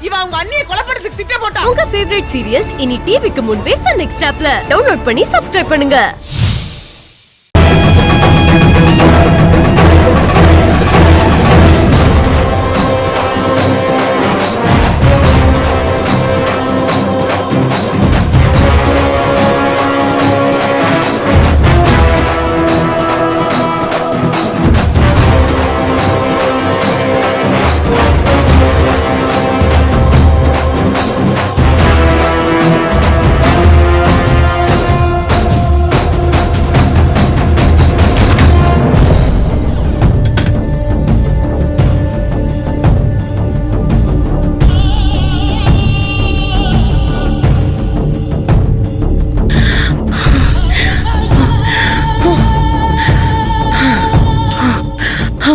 இவன் அவங்க அண்ணியை கொலை பண்றதுக்கு திட்டம் போட்டான். உங்க ஃபேவரட் சீரியல்ஸ் இனி டிவிக்கு முன்பே சன் நெக்ஸ்ட் ஆப்ல டவுன்லோட் பண்ணி சப்ஸ்கிரைப் பண்ணுங்க.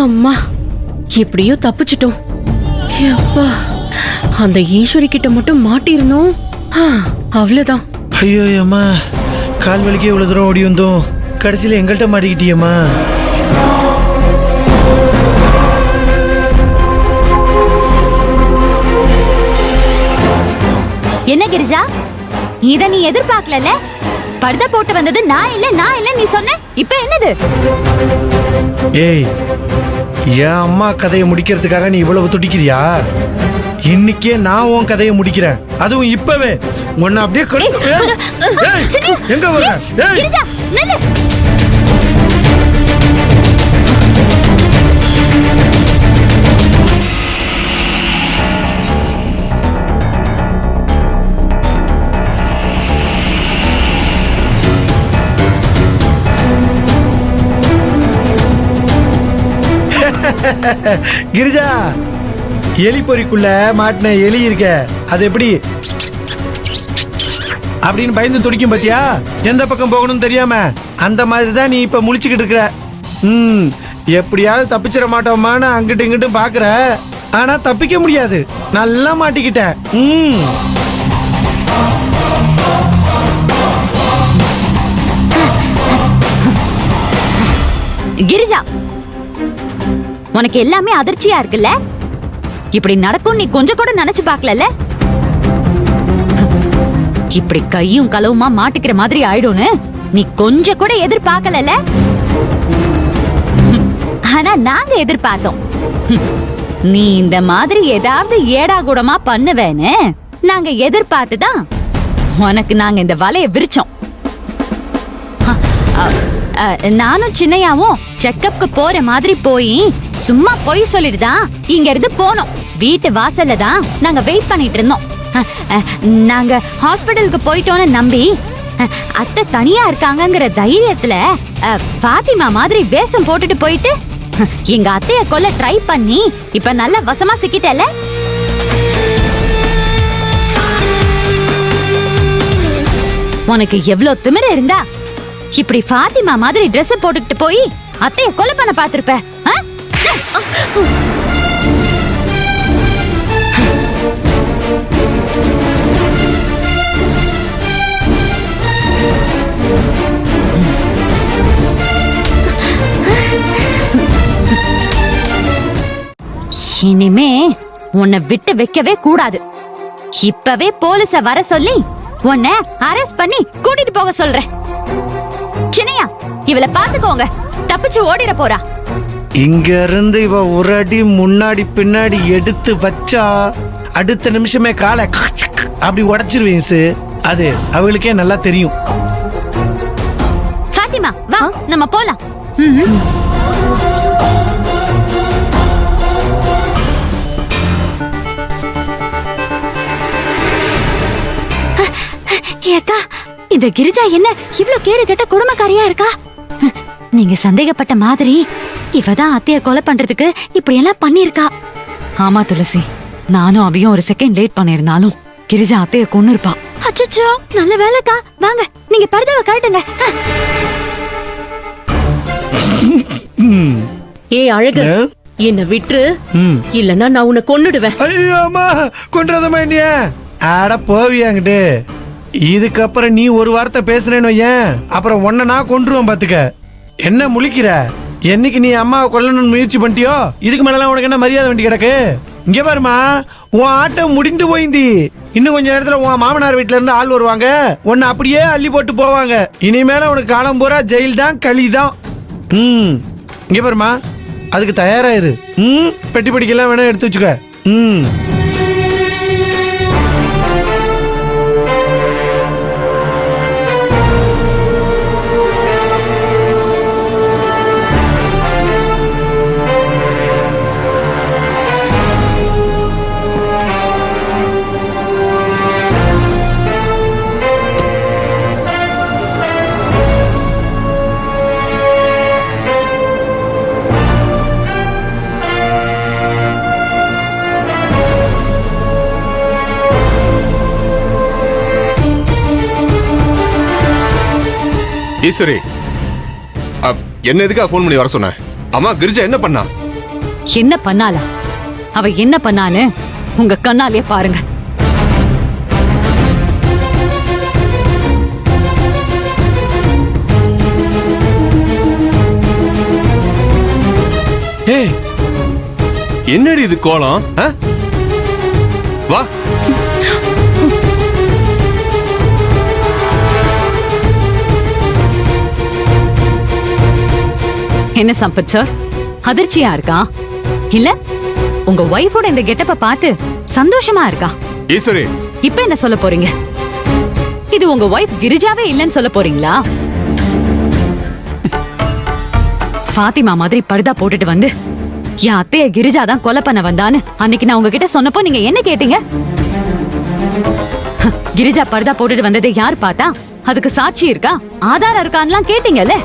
அம்மா, எப்படியோ தப்பிச்சிட்டோம். அப்பா, அந்த ஈஸ்வரி கிட்ட மட்டும் மாட்டிருந்தோம், அவ்வளவுதான். ஐயோ அம்மா, கால் வலிக்கே இவ்வளவு தூரம் ஓடி வந்தோம், கடைசியில எங்கள்கிட்ட மாட்டிக்கிட்டியம்மா. என்ன கிரிஜா, இத நீ எதிர்பார்க்கல? பர்தா போட்டு வந்தது நான் இல்ல நீ சொன்ன, இப்ப என்னது? ஏய், என் அம்மா கதையை முடிக்கிறதுக்காக நீ இவ்வளவு துடிக்கிறியா? இன்னைக்கே நான் உன் கதையை முடிக்கிறேன், அதுவும் இப்பவே. உன்னை அப்படியே எங்க வர? கிரிஜா நில்லு. கிரிஜா, எலி பொறிக்குள்ள மாட்டின எலி இருக்க, அது எப்படி அப்படின்னு பயந்து துடிக்கும் பாத்தியா? எந்த பக்கம் போகணும்னு தெரியாம அந்த மாதிரி தான் நீ இப்ப முழிச்சுக்கிட்டு இருக்கிற. எப்படியாவது தப்பிச்சிட மாட்டோமான்னு அங்கிட்டு இங்கிட்டு பாக்குற, ஆனா தப்பிக்க முடியாது, நல்லா மாட்டிக்கிட்ட. கிரிஜா, உனக்கு எல்லாமே அதிர்ச்சியா இருக்குல்ல? இப்படி நடக்கும் நீ கொஞ்சம் கூட நினைச்சு பார்க்கல. இப்படி கையும் களவுமா மாட்டிக்கிற மாதிரி ஆயிடும்னு நீ கொஞ்சம் கூட எதிர்பார்க்கல. ஆனா நாங்க எதிர்பார்த்தோம். நீ இந்த மாதிரி ஏதாவது ஏடா கூடமா பண்ணுவேன்னு நாங்க எதிர்பார்த்துதான் உனக்கு நாங்க இந்த வலைய விரிச்சோம். நானும் சின்னையாவும் செக்கப்க்கு போற மாதிரி போய் சும்மா பொய் சொல்லிட்டுதான் இங்க இருந்து போனோம். வீட்டு வாசல்ல தான் நாங்க வெயிட் பண்ணிட்டு இருந்தோம். நாங்க ஹாஸ்பிடலுக்கு போயிட்டோன்னு நம்பி அத்தை தனியா இருக்காங்கங்கிற தைரியத்துல பாத்திமா மாதிரி வேஷம் போட்டுட்டு போயிட்டு எங்க அத்தைய கொல்ல ட்ரை பண்ணி இப்ப நல்ல வசமா சிக்கிட்டல. உனக்கு எவ்வளவு திமிர இருந்தா இப்படி பாத்திமா மாதிரி ட்ரெஸ் போட்டுக்கிட்டு போய் அத்தைய கொலை பண்ண பாத்திருப்ப. இனிமே உன்னை விட்டு வைக்கவே கூடாது. இப்பவே போலீஸ வர சொல்லி உன்னை அரெஸ்ட் பண்ணி கூட்டிட்டு போக சொல்றேன். சின்னையா, இவளை பாத்துக்கோங்க, தப்பிச்சு ஓடிர போறா. இங்க இருந்து இவ ஒரு அடி முன்னாடி பின்னாடி எடுத்து வச்சா அடுத்த நிமிஷமே காலை அப்படி உடைச்சிருவேன். அது அவங்களுக்கே நல்லா தெரியும். பாத்திமா, வா நம்ம போலாம். ஏக்கா, இந்த கிரிஜா என்ன இவ்ளோ கேடு கெட்ட குடும்பக்காரியா இருக்கா? நீங்க சந்தேகப்பட்ட மாதிரி இவதான் அத்தைய கொலை பண்றதுக்கு இப்படி எல்லாம் பண்ணிருக்கா. ஆமா துளசி, நானும் அவையும் ஒரு செகண்ட் லேட் பண்ணிருந்தாலும் கிரிஜா அத்தைய கொன்னு இருப்பா. அச்சச்சோ, நல்ல வேலைக்கா. வாங்க, நீங்க பர்தாவை கழட்டுங்க. அழகு, என்ன விட்டுரு, இல்லன்னா நான் உன்னை கொன்னுடுவேன். ஐயோ அம்மா, கொன்றதமா என்னைய? ஆட போவியாங்கிட்டு. இதுக்கப்புறம் நீ ஒரு வார்த்தை பேசுனேன்னு வையேன், அப்புறம் உன்னை நான் கொன்றுவேன் பாத்துக்க. என்ன முழிக்கிற? என்னைக்கு நீ அம்மாவை கொல்லணும்னு முயற்சி பண்ணிட்டியோ இதுக்கு மேலாம் உனக்கு என்ன மரியாதை வேண்டி கிடக்கு? இங்க பாருமா, உன் ஆட்டம் முடிந்து போயிந்தி. இன்னும் கொஞ்ச நேரத்துல உன் மாமனார் வீட்டுல இருந்து ஆள் வருவாங்க, உன்னை அப்படியே அள்ளி போட்டு போவாங்க. இனிமேல உனக்கு காலம் பூரா ஜெயில் தான், களி தான். இங்க பாருமா, அதுக்கு தயாராயிரு. பெட்டி படிக்கலாம் வேணா எடுத்து வச்சுக்க. ஈஸ்வரி, என்ன எதுக்காக ஃபோன் பண்ணி வர சொன்ன? அம்மா கிரிஜா என்ன பண்ணா? என்ன பண்ணாளா? அவ என்ன பண்ணான்னு உங்க கண்ணாலே பாருங்க. ஏய், என்னடி இது கோலம்? வா. என்ன சம்பத் சார், அதிர்ச்சியா இருக்கா? இல்ல உங்க ஒய்ஃபோட இந்த கெட்டப்ப பார்த்து சந்தோஷமா இருக்கா? ஈஸ்வரி, இப்ப என்ன சொல்ல போறீங்க? இது உங்க ஒய்ஃப் கிரிஜாவே இல்லைன்னு சொல்ல போறீங்களா? ஃபாத்திமா மாதிரி பர்தா போட்டுட்டு வந்து என் அத்தைய கிரிஜா தான் கொலை பண்ண வந்தான்னு அன்னைக்கு நான் உங்ககிட்ட சொன்னப்போ நீங்க என்ன கேட்டீங்க? கிரிஜா பர்தா போட்டுட்டு வந்ததை யார் பார்த்தா? அதுக்கு சாட்சி இருக்கா, ஆதாரம் இருக்கான்லாம் கேட்டீங்கல்ல?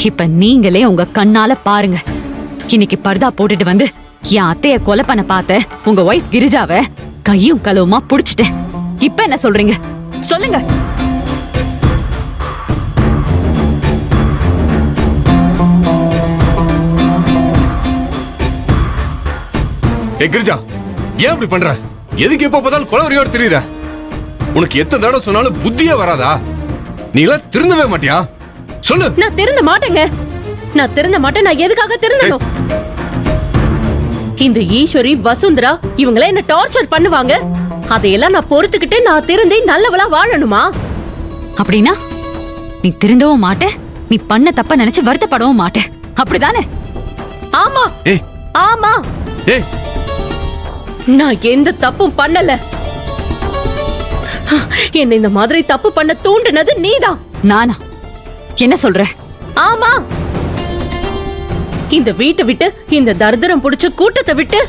இப்ப நீங்களே உங்க கண்ணால பாருங்க. இன்னைக்கு பர்தா போட்டுட்டு வந்து என் அத்தைய கொலை பண்ண பார்த்த உங்க ஒய்ஃப் கிரிஜாவை கையும் களவுமா புடிச்சிட்டேன். இப்ப என்ன சொல்றீங்க? சொல்லுங்க. கிரிஜா, ஏன் இப்படி பண்ற? எதுக்கு எப்ப பார்த்தாலும் கொலவரியோட தெரியுற? உனக்கு எத்தனை தடவை சொன்னாலும் புத்தியே வராதா? நீ எல்லாம் திருந்தவே மாட்டியா? சொல்லு. நான் திருந்த மாட்டேங்க. நான் திருந்த மாட்டேன். நான் எதுக்காக திருந்தணும்? இந்த ஈஸ்வரி, வசுந்தரா இவங்கள என்ன டார்ச்சர் பண்ணுவாங்க. அதையெல்லாம் நான் பொறுத்துக்கிட்டு நான் திருந்தி நல்லவளா வாழணுமா? அப்படின்னா நீ திருந்தவும் மாட்ட, நீ பண்ண தப்ப நினைச்சு வருத்தப்படவும் மாட்ட, அப்படிதானே? ஆமா. ஆமா. நான் எந்த தப்பும் பண்ணல. என்ன இந்த மாதிரி தப்பு பண்ண தூண்டுனது நீதான். நானா? என்ன சொல்ற? ஆமா. இந்த வீட்டை விட்டு, இந்த தரித்திரம் புடிச்ச கூட்டத்தை விட்டு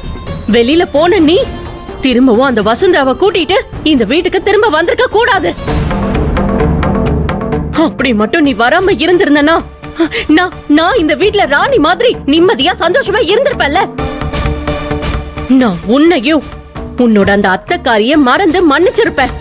வெளியில போன நீ திரும்பவும் அந்த வசுந்தராவை கூட்டிட்டு இந்த வீட்டுக்கு திரும்ப வந்திருக்க கூடாது. அப்படி மட்டும் நீ வராம இருந்திருந்தனா நான் இந்த வீட்ல ராணி மாதிரி நிம்மதியா சந்தோஷமா இருந்திருப்பேன்ல. நான் உன்னையும் உன்னோட அந்த அத்தைக்காரிய மறந்து மன்னிச்சிருப்பேன்.